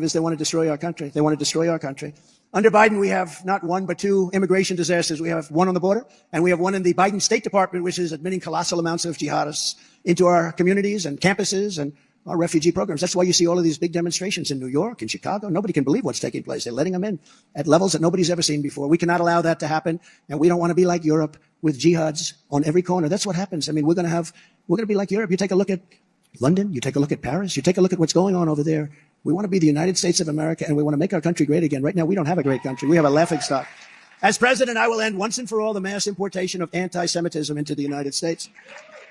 They want to destroy our country. They want to destroy our country. Under Biden, we have not one but two immigration disasters. We have one on the border, and we have one in the Biden State Department, which is admitting colossal amounts of jihadists into our communities and campuses and our refugee programs. That's why you see all of these big demonstrations in New York and Chicago. Nobody can believe what's taking place. They're letting them in at levels that nobody's ever seen before. We cannot allow that to happen, and we don't want to be like Europe with jihads on every corner. That's what happens. I mean, we're going to be like Europe. You take a look at London, you take a look at Paris, you take a look at what's going on over there. We want to be the United States of America, and we want to make our country great again. Right now, we don't have a great country. We have a laughingstock. As president, I will end once and for all the mass importation of anti-Semitism into the United States.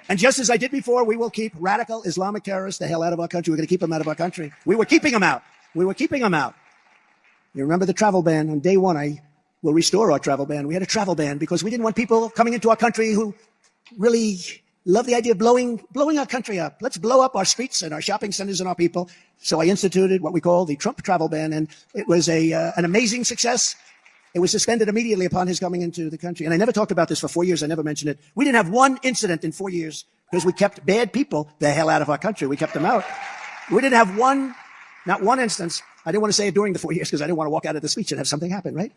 And just as I did before, we will keep radical Islamic terrorists the hell out of our country. We're going to keep them out of our country. We were keeping them out. We were keeping them out. You remember the travel ban? On day one, I will restore our travel ban. We had a travel ban because we didn't want people coming into our country who really love the idea of blowing our country up. Let's blow up our streets and our shopping centers and our people. So I instituted what we call the Trump travel ban, and it was an amazing success. It was suspended immediately upon his coming into the country. And I never talked about this for 4 years. I never mentioned it. We didn't have one incident in 4 years because we kept bad people the hell out of our country. We kept them out. We didn't have not one instance. I didn't want to say it during the 4 years because I didn't want to walk out of the speech and have something happen, right?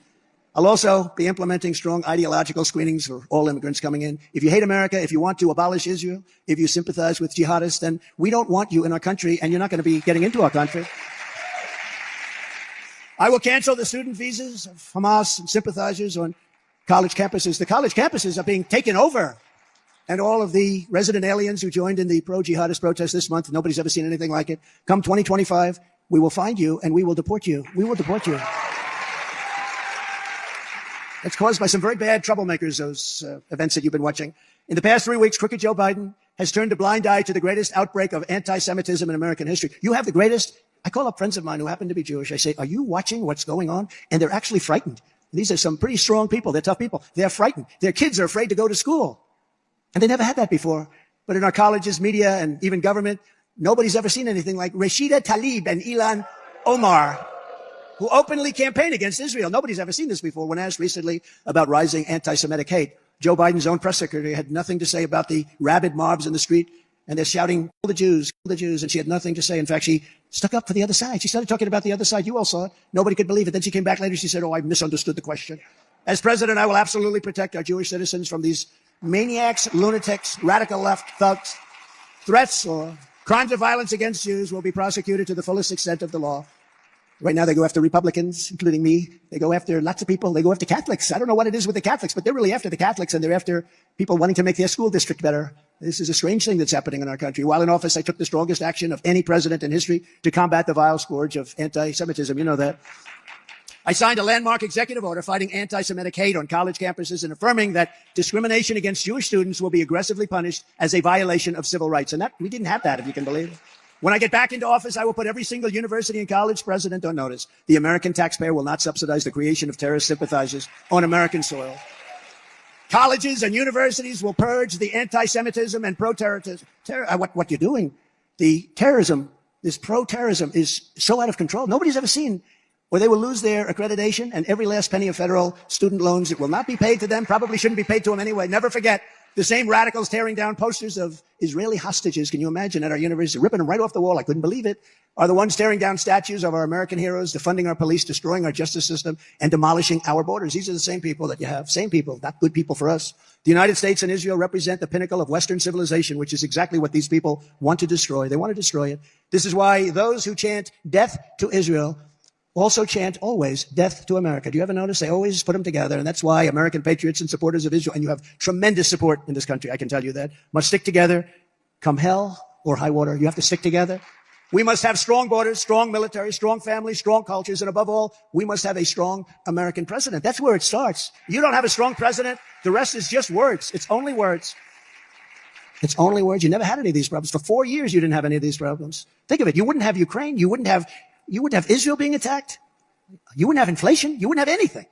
I'll also be implementing strong ideological screenings for all immigrants coming in. If you hate America, if you want to abolish Israel, if you sympathize with jihadists, then we don't want you in our country, and you're not going to be getting into our country. I will cancel the student visas of Hamas and sympathizers on college campuses. The college campuses are being taken over. And all of the resident aliens who joined in the pro-jihadist protest this month, nobody's ever seen anything like it. Come 2025, we will find you and we will deport you. We will deport you. It's caused by some very bad troublemakers, those events that you've been watching. In the past 3 weeks, crooked Joe Biden has turned a blind eye to the greatest outbreak of anti-Semitism in American history. You have the greatest. I call up friends of mine who happen to be Jewish. I say, are you watching what's going on? And they're actually frightened. These are some pretty strong people. They're tough people. They're frightened. Their kids are afraid to go to school. And they never had that before. But in our colleges, media, and even government, nobody's ever seen anything like Rashida Tlaib and Ilan Omar, who openly campaign against Israel. Nobody's ever seen this before. When asked recently about rising anti-Semitic hate, Joe Biden's own press secretary had nothing to say about the rabid mobs in the street, and they're shouting, kill the Jews, and she had nothing to say. In fact, she stuck up for the other side. She started talking about the other side. You all saw it. Nobody could believe it. Then she came back later. She said, oh, I misunderstood the question. As president, I will absolutely protect our Jewish citizens from these maniacs, lunatics, radical left thugs. Threats or crimes of violence against Jews will be prosecuted to the fullest extent of the law. Right now, they go after Republicans, including me. They go after lots of people. They go after Catholics. I don't know what it is with the Catholics, but they're really after the Catholics, and they're after people wanting to make their school district better. This is a strange thing that's happening in our country. While in office, I took the strongest action of any president in history to combat the vile scourge of anti-Semitism. You know that. I signed a landmark executive order fighting anti-Semitic hate on college campuses and affirming that discrimination against Jewish students will be aggressively punished as a violation of civil rights. And we didn't have that, if you can believe it. When I get back into office, I will put every single university and college president on notice. The American taxpayer will not subsidize the creation of terrorist sympathizers on American soil. Colleges and universities will purge the anti-Semitism and pro-terrorism. What you're doing, the terrorism, this pro-terrorism is so out of control. Nobody's ever seen, or they will lose their accreditation and every last penny of federal student loans. It will not be paid to them, probably shouldn't be paid to them anyway. Never forget, the same radicals tearing down posters of Israeli hostages, can you imagine, at our university, ripping them right off the wall, I couldn't believe it, are the ones tearing down statues of our American heroes, defunding our police, destroying our justice system, and demolishing our borders. These are the same people that you have. Same people, not good people for us. The United States and Israel represent the pinnacle of Western civilization, which is exactly what these people want to destroy. They want to destroy it. This is why those who chant death to Israel also chant always death to America. Do you ever notice? They always put them together, and that's why American patriots and supporters of Israel, and you have tremendous support in this country, I can tell you that, must stick together, come hell or high water. You have to stick together. We must have strong borders, strong military, strong families, strong cultures, and above all, we must have a strong American president. That's where it starts. You don't have a strong president, the rest is just words. It's only words. It's only words. You never had any of these problems. For 4 years, you didn't have any of these problems. Think of it. You wouldn't have Ukraine. You wouldn't have Israel being attacked. You wouldn't have inflation. You wouldn't have anything.